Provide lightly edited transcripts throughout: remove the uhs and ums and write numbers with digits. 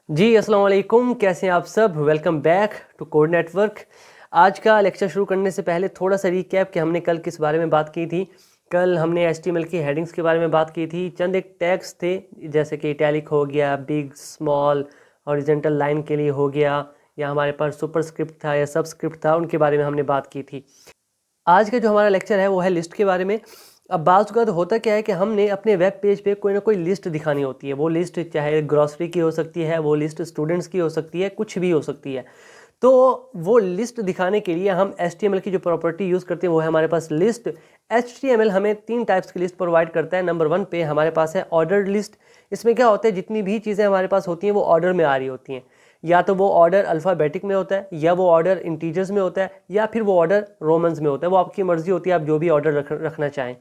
जी अस्सलाम वालेकुम, कैसे हैं आप सब। Welcome back to code network. आज का लेक्चर शुरू करने से पहले थोड़ा सा रिकैप कि हमने कल किस बारे में बात की थी। कल हमने HTML की हेडिंग्स के बारे में बात की थी। चंद एक टैग्स थे जैसे कि इटैलिक हो गया, बिग, स्मॉल, हॉरिजॉन्टल लाइन के लिए हो गया, या हमारे पास सुपरस्क्रिप्ट था या सबस्क्रिप्ट था, उनके बारे में हमने बात की थी। आज का जो हमारा लेक्चर है वो है लिस्ट के बारे में। अब बाज़ औक़ात होता क्या है कि हमने अपने वेब पेज पे कोई ना कोई लिस्ट दिखानी होती है। वो लिस्ट चाहे ग्रॉसरी की हो सकती है, वो लिस्ट स्टूडेंट्स की हो सकती है, कुछ भी हो सकती है। तो वो लिस्ट दिखाने के लिए हम HTML की जो प्रॉपर्टी यूज़ करते हैं वो है हमारे पास लिस्ट। HTML हमें 3 टाइप्स की लिस्ट प्रोवाइड करता है। नंबर 1 पे हमारे पास है ऑर्डर्ड लिस्ट। इसमें क्या होता है, जितनी भी चीज़ें हमारे पास होती हैं वो ऑर्डर में आ रही होती हैं। या तो वो ऑर्डर अल्फ़ाबेटिक में होता है, या वो ऑर्डर इंटीजर्स में होता है, या फिर वो ऑर्डर रोमन्स में होता है। वो आपकी मर्ज़ी होती है, आप जो भी ऑर्डर रखना चाहें।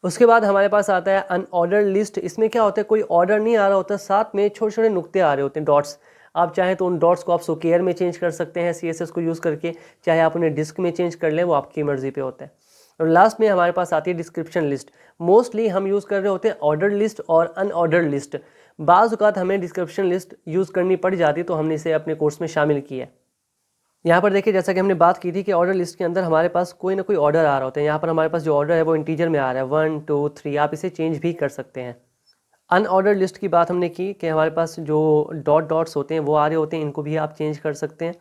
उसके बाद हमारे पास आता है अनऑर्डर्ड लिस्ट। इसमें क्या होता है, कोई ऑर्डर नहीं आ रहा होता, साथ में छोटे छोटे नुक्ते आ रहे होते हैं, डॉट्स। आप चाहें तो उन डॉट्स को आप स्क्वायर में चेंज कर सकते हैं CSS को यूज़ करके, चाहे आप उन्हें डिस्क में चेंज कर लें, वो आपकी मर्ज़ी पे होता है। और लास्ट में हमारे पास आती है डिस्क्रिप्शन लिस्ट। मोस्टली हम यूज़ कर रहे होते हैं ऑर्डर्ड लिस्ट और अनऑर्डर्ड लिस्ट। बाज़ औक़ात हमें डिस्क्रिप्शन लिस्ट यूज़ करनी पड़ जाती, तो हमने इसे अपने कोर्स में शामिल किया है। यहाँ पर देखिए, जैसा कि हमने बात की थी कि ऑर्डर लिस्ट के अंदर हमारे पास कोई ना कोई ऑर्डर आ रहा होता है। यहाँ पर हमारे पास जो ऑर्डर है वो इंटीजर में आ रहा है, 1 2 3। आप इसे चेंज भी कर सकते हैं। अनऑर्डर लिस्ट की बात हमने की कि हमारे पास जो डॉट्स होते हैं वो आ रहे होते हैं, इनको भी आप चेंज कर सकते हैं।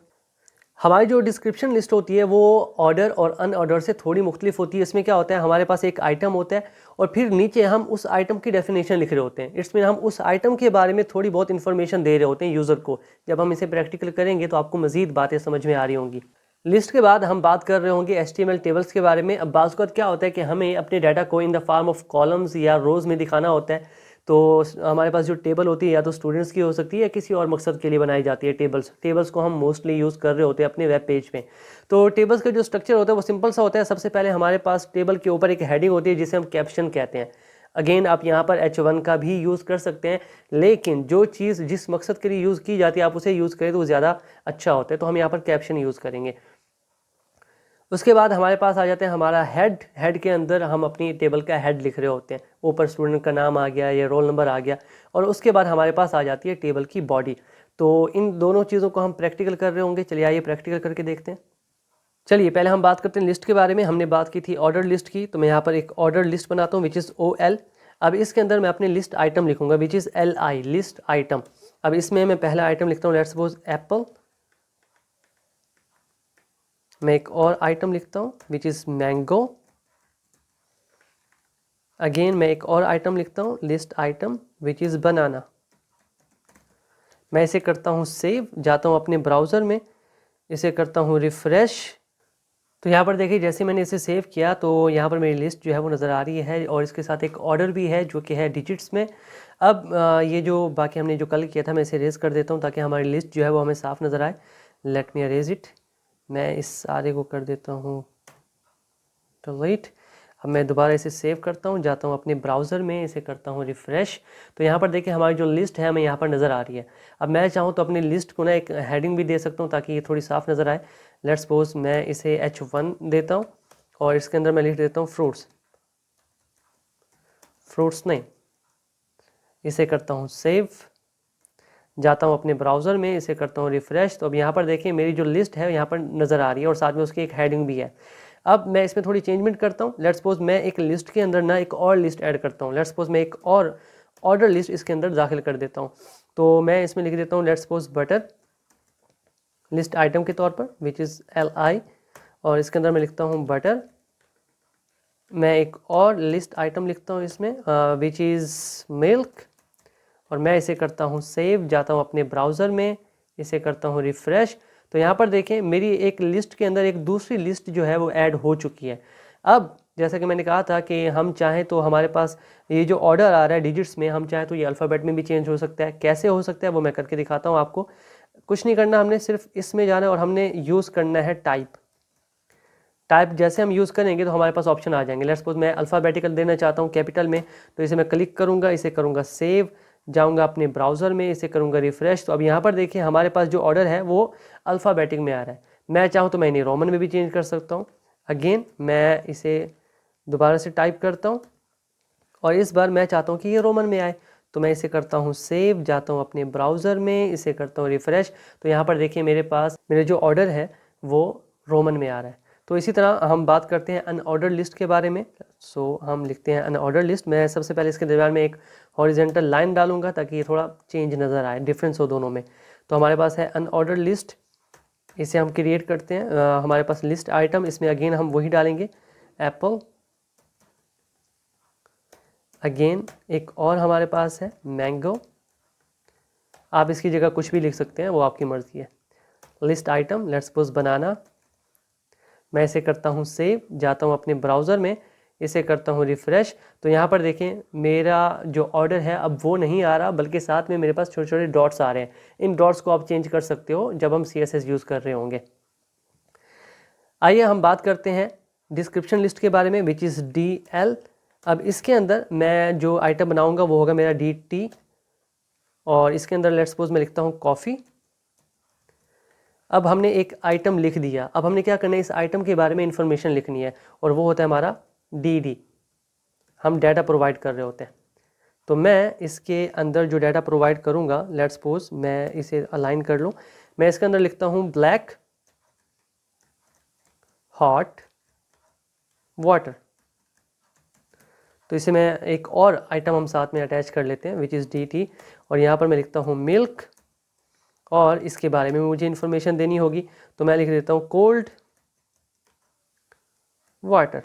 हमारी जो डिस्क्रिप्शन लिस्ट होती है वो ऑर्डर और अनऑर्डर से थोड़ी मुख्तलिफ होती है। इसमें क्या होता है, हमारे पास एक आइटम होता है और फिर नीचे हम उस आइटम की डेफिनेशन लिख रहे होते हैं। इसमें हम उस आइटम के बारे में थोड़ी बहुत इन्फॉर्मेशन दे रहे होते हैं यूज़र को। जब हम इसे प्रैक्टिकल करेंगे तो आपको मज़ीद बातें समझ में आ रही होंगी। लिस्ट के बाद हम बात कर रहे होंगे HTML टेबल्स के बारे में। अब बाज़ वक़्त क्या होता है कि हमें अपने डाटा को in the form of columns या रोज़ में दिखाना होता है। तो हमारे पास जो टेबल होती है या तो स्टूडेंट्स की हो सकती है या किसी और मकसद के लिए बनाई जाती है। टेबल्स को हम मोस्टली यूज़ कर रहे होते हैं अपने वेब पेज पे। तो टेबल्स का जो स्ट्रक्चर होता है वो सिंपल सा होता है। सबसे पहले हमारे पास टेबल के ऊपर एक हेडिंग होती है जिसे हम कैप्शन कहते हैं। अगेन आप यहाँ पर H1 का भी यूज़ कर सकते हैं, लेकिन जो चीज़ जिस मकसद के लिए यूज़ की जाती है आप उसे यूज़ करें तो वो ज़्यादा अच्छा होता है। तो हम यहाँ पर कैप्शन यूज़ करेंगे। उसके बाद हमारे पास आ जाते हैं हमारा हेड के अंदर हम अपनी टेबल का हेड लिख रहे होते हैं। ऊपर स्टूडेंट का नाम आ गया या रोल नंबर आ गया, और उसके बाद हमारे पास आ जाती है टेबल की बॉडी। तो इन दोनों चीज़ों को हम प्रैक्टिकल कर रहे होंगे। चलिए आइए प्रैक्टिकल करके देखते हैं। चलिए पहले हम बात करते हैं लिस्ट के बारे में। हमने बात की थी ऑर्डर लिस्ट की, तो मैं यहाँ पर एक ऑर्डर लिस्ट बनाता हूँ विच इज़ OL। अब इसके अंदर मैं अपने लिस्ट आइटम लिखूंगा which is LI, list item. अब इसमें मैं पहला आइटम लिखता हूँ, लेट्स सपोज एप्पल। मैं एक और आइटम लिखता हूँ विच इज़ मैंगो। अगेन मैं एक और आइटम लिखता हूँ, लिस्ट आइटम विच इज़ बनाना। मैं इसे करता हूँ सेव, जाता हूँ अपने ब्राउज़र में, इसे करता हूँ रिफ़्रेश। तो यहाँ पर देखिए जैसे मैंने इसे सेव किया तो यहाँ पर मेरी लिस्ट जो है वो नज़र आ रही है, और इसके साथ एक ऑर्डर भी है जो कि है डिजिट्स में। अब ये जो बाकी हमने जो कल किया था मैं इसे रेज़ कर देता हूँ ताकि हमारी लिस्ट जो है वो हमें साफ नज़र आए। Let me arrays it. मैं इस सारे को कर देता हूँ डिलीट। अब मैं दोबारा इसे सेव करता हूँ, जाता हूँ अपने ब्राउज़र में, इसे करता हूँ रिफ़्रेश। तो यहाँ पर देखिए हमारी जो लिस्ट है हमें यहाँ पर नज़र आ रही है। अब मैं चाहूँ तो अपनी लिस्ट को ना एक हेडिंग भी दे सकता हूँ ताकि ये थोड़ी साफ नज़र आए। लेट्स सपोज मैं इसे H1 देता हूँ और इसके अंदर मैं लिख देता हूँ फ्रूट्स नहीं। इसे करता हूँ सेव, जाता हूँ अपने ब्राउज़र में, इसे करता हूँ रिफ़्रेश। तो अब यहाँ पर देखिए मेरी जो लिस्ट है यहाँ पर नज़र आ रही है और साथ में उसकी एक हेडिंग भी है। अब मैं इसमें थोड़ी चेंजमेंट करता हूँ। लेट्स सपोज मैं एक लिस्ट के अंदर ना एक और लिस्ट ऐड करता हूँ। लेट्स सपोज मैं एक और ऑर्डर लिस्ट इसके अंदर दाखिल कर देता हूँ। तो मैं इसमें लिख देता हूँ let's suppose butter, list item के तौर पर विच इज़ LI, और इसके अंदर मैं लिखता हूँ बटर। मैं एक और लिस्ट आइटम लिखता हूँ इसमें विच इज़ मिल्क, और मैं इसे करता हूँ सेव, जाता हूँ अपने ब्राउज़र में, इसे करता हूँ रिफ़्रेश। तो यहाँ पर देखें मेरी एक लिस्ट के अंदर एक दूसरी लिस्ट जो है वो ऐड हो चुकी है। अब जैसा कि मैंने कहा था कि हम चाहें तो हमारे पास ये जो ऑर्डर आ रहा है डिजिट्स में, हम चाहें तो ये अल्फ़ाबेट में भी चेंज हो सकता है। कैसे हो सकता है वो मैं करके दिखाता हूँ आपको। कुछ नहीं करना, हमने सिर्फ इसमें जाना है और हमने यूज़ करना है टाइप जैसे हम यूज़ करेंगे तो हमारे पास ऑप्शन आ जाएंगे। लेट्स सपोज मैं अल्फ़ाबेटिकल देना चाहता हूँ कैपिटल में, तो इसे मैं क्लिक करूँगा, इसे करूँगा सेव, जाऊँगा अपने ब्राउज़र में, इसे करूँगा रिफ़्रेश। तो अब यहाँ पर देखिए हमारे पास जो ऑर्डर है वो अल्फ़ाबेटिक में आ रहा है। मैं चाहूँ तो मैं इन्हें रोमन में भी चेंज कर सकता हूँ। अगेन मैं इसे दोबारा से टाइप करता हूँ और इस बार मैं चाहता हूँ कि ये रोमन में आए। तो मैं इसे करता हूँ सेव, जाता हूँ अपने ब्राउज़र में, इसे करता हूँ रिफ़्रेश। तो यहाँ पर देखिए मेरे पास मेरे जो ऑर्डर है वो रोमन में आ रहा है। तो इसी तरह हम बात करते हैं अनऑर्डर लिस्ट के बारे में। सो हम लिखते हैं अनऑर्डर लिस्ट। मैं सबसे पहले इसके दरम्यान में एक हॉरिजेंटल लाइन डालूंगा ताकि ये थोड़ा चेंज नज़र आए, डिफरेंस हो दोनों में। तो हमारे पास है अनऑर्डर लिस्ट, इसे हम क्रिएट करते हैं। हमारे पास लिस्ट आइटम, इसमें अगेन हम वही डालेंगे एप्पल। अगेन एक और हमारे पास है मैंगो, आप इसकी जगह कुछ भी लिख सकते हैं, वो आपकी मर्ज़ी है। लिस्ट आइटम लेट्स सपोज बनाना, मैं इसे करता हूँ सेव, जाता हूँ अपने ब्राउज़र में, इसे करता हूँ रिफ़्रेश। तो यहाँ पर देखें मेरा जो ऑर्डर है अब वो नहीं आ रहा, बल्कि साथ में मेरे पास छोटे छोटे डॉट्स आ रहे हैं। इन डॉट्स को आप चेंज कर सकते हो जब हम CSS यूज़ कर रहे होंगे। आइए हम बात करते हैं डिस्क्रिप्शन लिस्ट के बारे में, विच इज़ DL। अब इसके अंदर मैं जो आइटम बनाऊंगा वो होगा मेरा DT, और इसके अंदर लेट्स सपोज मैं लिखता हूँ कॉफ़ी। अब हमने एक आइटम लिख दिया, अब हमने क्या करना है, इस आइटम के बारे में इंफॉर्मेशन लिखनी है, और वो होता है हमारा DD। हम डाटा प्रोवाइड कर रहे होते हैं। तो मैं इसके अंदर जो डाटा प्रोवाइड करूँगा, लेट्स सपोज मैं इसे अलाइन कर लूँ, मैं इसके अंदर लिखता हूँ ब्लैक हॉट वाटर। तो इसे मैं एक और आइटम हम साथ में अटैच कर लेते हैं, विच इज़ DT, और यहाँ पर मैं लिखता हूँ मिल्क, और इसके बारे में मुझे इन्फॉर्मेशन देनी होगी। तो मैं लिख देता हूँ कोल्ड वाटर।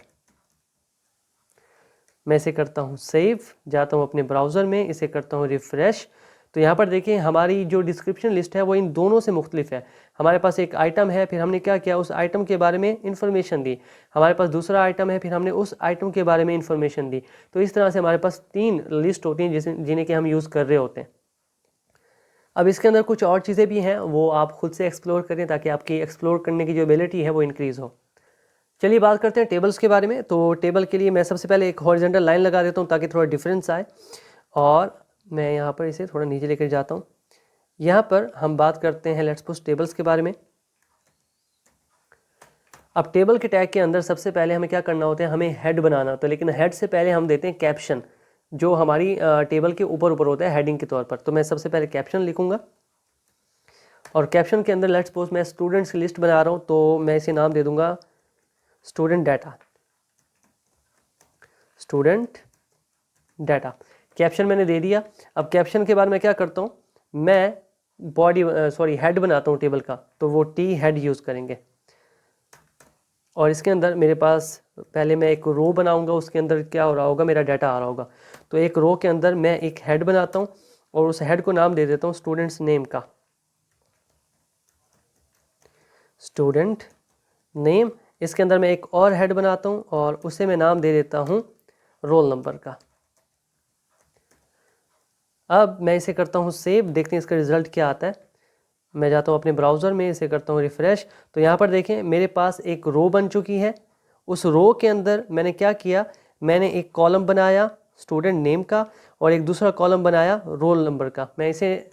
मैं इसे करता हूँ सेव, जाता हूँ अपने ब्राउज़र में, इसे करता हूँ रिफ़्रेश। तो यहाँ पर देखिए हमारी जो डिस्क्रिप्शन लिस्ट है वो इन दोनों से मुख्तलिफ है। हमारे पास एक आइटम है, फिर हमने क्या किया, उस आइटम के बारे में इंफॉर्मेशन दी। हमारे पास दूसरा आइटम है, फिर हमने उस आइटम के बारे में इंफॉर्मेशन दी। तो इस तरह से हमारे पास 3 लिस्ट होती हैं जिन्हें कि हम यूज़ कर रहे होते हैं। अब इसके अंदर कुछ और चीज़ें भी हैं, वो आप खुद से एक्सप्लोर करें ताकि आपकी एक्सप्लोर करने की जो एबिलिटी है वो इंक्रीज़ हो। चलिए बात करते हैं टेबल्स के बारे में। तो टेबल के लिए मैं सबसे पहले एक हॉरिजॉन्टल लाइन लगा देता हूँ ताकि थोड़ा डिफरेंस आए, और मैं यहाँ पर इसे थोड़ा नीचे लेकर जाता हूँ। यहाँ पर हम बात करते हैं लेट्स सपोज टेबल्स के बारे में। अब टेबल के टैग के अंदर सबसे पहले हमें क्या करना होता है, हमें हेड बनाना होता है, लेकिन हेड से पहले हम देते हैं कैप्शन, जो हमारी टेबल के ऊपर ऊपर होता है हेडिंग के तौर पर। तो मैं सबसे पहले कैप्शन लिखूंगा, और कैप्शन के अंदर लेट्स सपोज मैं स्टूडेंट्स की लिस्ट बना रहा हूँ, तो मैं इसे नाम दे दूंगा student data. Student data caption मैंने दे दिया। अब कैप्शन के बाद मैं क्या करता हूँ, मैं हेड बनाता हूँ टेबल का, तो वो T हेड यूज़ करेंगे। और इसके अंदर मेरे पास पहले मैं एक रो बनाऊंगा, उसके अंदर क्या हो रहा होगा, मेरा डाटा आ रहा होगा। तो एक रो के अंदर मैं एक हेड बनाता हूँ, और उस हेड को नाम दे देता हूँ स्टूडेंट्स नेम का, स्टूडेंट नेम। इसके अंदर मैं एक और हेड बनाता हूँ, और उसे मैं नाम दे देता हूँ रोल नंबर का। अब मैं इसे करता हूँ सेव, देखते हैं इसका रिज़ल्ट क्या आता है। मैं जाता हूँ अपने ब्राउज़र में, इसे करता हूँ रिफ़्रेश। तो यहाँ पर देखें मेरे पास एक रो बन चुकी है। उस रो के अंदर मैंने क्या किया, मैंने एक कॉलम बनाया स्टूडेंट नेम का, और एक दूसरा कॉलम बनाया रोल नंबर का। मैं इसे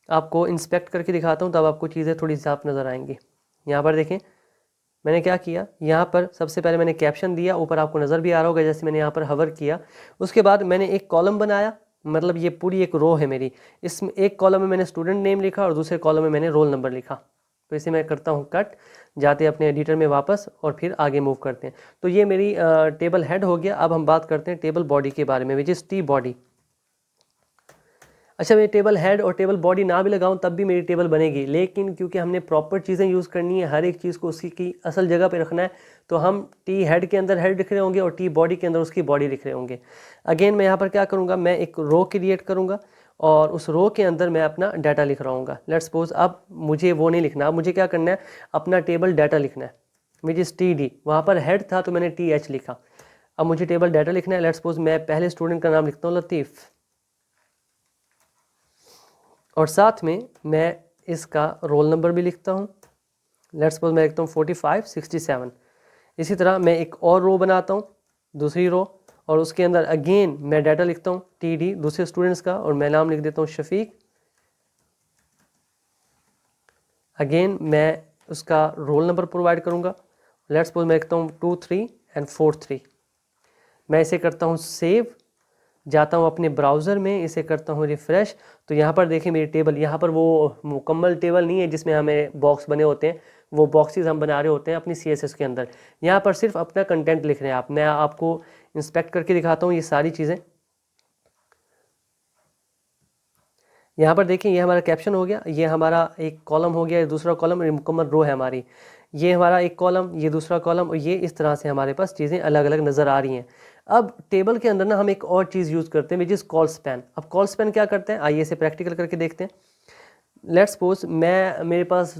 आपको इंस्पेक्ट करके दिखाता हूँ, तब आपको चीज़ें थोड़ी साफ नज़र आएंगी। यहाँ पर देखें मैंने क्या किया, यहाँ पर सबसे पहले मैंने कैप्शन दिया, ऊपर आपको नज़र भी आ रहा होगा जैसे मैंने यहाँ पर हवर किया। उसके बाद मैंने एक कॉलम बनाया, मतलब ये पूरी एक रो है मेरी। इसमें एक कॉलम में मैंने स्टूडेंट नेम लिखा, और दूसरे कॉलम में मैंने रोल नंबर लिखा। तो इसे मैं करता हूँ कट, जाते हैं अपने एडिटर में वापस, और फिर आगे मूव करते हैं। तो ये मेरी टेबल हेड हो गया। अब हम बात करते हैं टेबल बॉडी के बारे में, विच इज़ T बॉडी। अच्छा, मैं टेबल हेड और टेबल बॉडी ना भी लगाऊं तब भी मेरी टेबल बनेगी, लेकिन क्योंकि हमने प्रॉपर चीज़ें यूज़ करनी है, हर एक चीज़ को उसकी की असल जगह पे रखना है, तो हम T हेड के अंदर हेड लिख रहे होंगे और T बॉडी के अंदर उसकी बॉडी लिख रहे होंगे। अगेन मैं यहाँ पर क्या करूँगा, मैं एक रो क्रिएट करूँगा, और उस रो के अंदर मैं अपना डाटा लिख रहा हूँ। लेट्स सपोज अब मुझे वो नहीं लिखना, अब मुझे क्या करना है, अपना टेबल डाटा लिखना है, विच इज़ TD। वहाँ पर हेड था तो मैंने TH लिखा। अब मुझे टेबल डाटा लिखना है। लेट्स सपोज मैं पहले स्टूडेंट का नाम लिखता हूँ लतीफ़, और साथ में मैं इसका रोल नंबर भी लिखता हूँ। लेट्स सपोज मैं लिखता हूँ 45 67। इसी तरह मैं एक और रो बनाता हूँ, दूसरी रो, और उसके अंदर अगेन मैं डाटा लिखता हूँ TD दूसरे स्टूडेंट्स का, और मैं नाम लिख देता हूँ शफीक। अगेन मैं उसका रोल नंबर प्रोवाइड करूँगा। लेट्स सपोज मैं लिखता हूँ 23 and 43। मैं इसे करता हूँ सेव, जाता हूँ अपने ब्राउज़र में, इसे करता हूँ रिफ़्रेश। तो यहाँ पर देखें मेरी टेबल, यहाँ पर वो मुकम्मल टेबल नहीं है जिसमें हमें बॉक्स बने होते हैं, वो बॉक्सेस हम बना रहे होते हैं अपनी CSS के अंदर। यहाँ पर सिर्फ अपना कंटेंट लिख रहे हैं आप। मैं आपको इंस्पेक्ट करके दिखाता हूँ ये सारी चीज़ें। यहाँ पर देखिए ये हमारा कैप्शन हो गया, ये हमारा एक कॉलम हो गया, ये दूसरा कॉलम, ये मुकम्मल रो है हमारी। ये हमारा एक कॉलम, ये दूसरा कॉलम, और ये इस तरह से हमारे पास चीज़ें अलग अलग नज़र आ रही हैं। अब टेबल के अंदर ना हम एक और चीज़ यूज़ करते हैं विच इज़ कॉल स्पैन। अब कॉल स्पैन क्या करते हैं, आइए इसे प्रैक्टिकल करके देखते हैं। लेट्स सपोज मेरे पास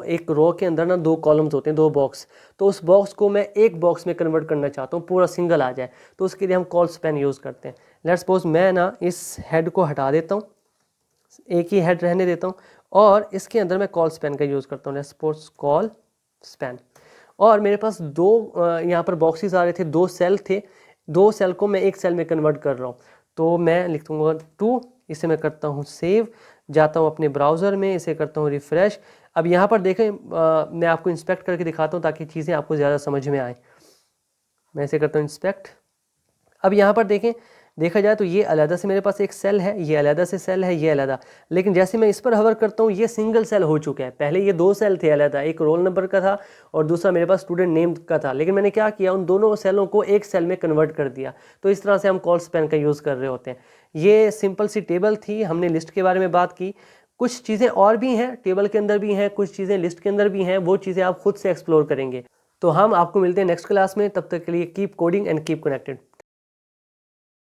एक रो के अंदर ना 2 कॉलम्स होते हैं, 2 बॉक्स। तो उस बॉक्स को मैं एक बॉक्स में कन्वर्ट करना चाहता हूँ, पूरा सिंगल आ जाए, तो उसके लिए हम कॉल स्पैन यूज़ करते हैं। लेट्स सपोज मैं ना इस हेड को हटा देता हूँ, एक ही हेड रहने देता हूँ, और इसके अंदर मैं कॉल स्पैन का यूज़ करता हूँ। लेट्स सपोज कॉल स्पैन, और मेरे पास 2 यहाँ पर बॉक्सेस आ रहे थे, 2 सेल थे, 2 सेल को मैं एक सेल में कन्वर्ट कर रहा हूँ। तो मैं लिख दूँगा 2, इसे मैं करता हूँ सेव, जाता हूँ अपने ब्राउज़र में, इसे करता हूँ रिफ़्रेश। अब यहाँ पर देखें मैं आपको इंस्पेक्ट करके दिखाता हूँ ताकि चीज़ें आपको ज़्यादा समझ में आए। मैं इसे करता हूँ इंस्पेक्ट। अब यहाँ पर देखें, देखा जाए तो ये अलग से मेरे पास एक सेल है, ये अलग से सेल है, ये अलग, लेकिन जैसे मैं इस पर हवर करता हूँ ये सिंगल सेल हो चुका है। पहले ये 2 सेल थे अलग, एक रोल नंबर का था और दूसरा मेरे पास स्टूडेंट नेम का था, लेकिन मैंने क्या किया, उन दोनों सेलों को एक सेल में कन्वर्ट कर दिया। तो इस तरह से हम कॉल स्पैन का यूज़ कर रहे होते हैं। ये सिंपल सी टेबल थी, हमने लिस्ट के बारे में बात की। कुछ चीज़ें और भी हैं, टेबल के अंदर भी हैं, कुछ चीज़ें लिस्ट के अंदर भी हैं, वो चीज़ें आप खुद से एक्सप्लोर करेंगे। तो हम आपको मिलते हैं नेक्स्ट क्लास में, तब तक के लिए keep coding and keep connected.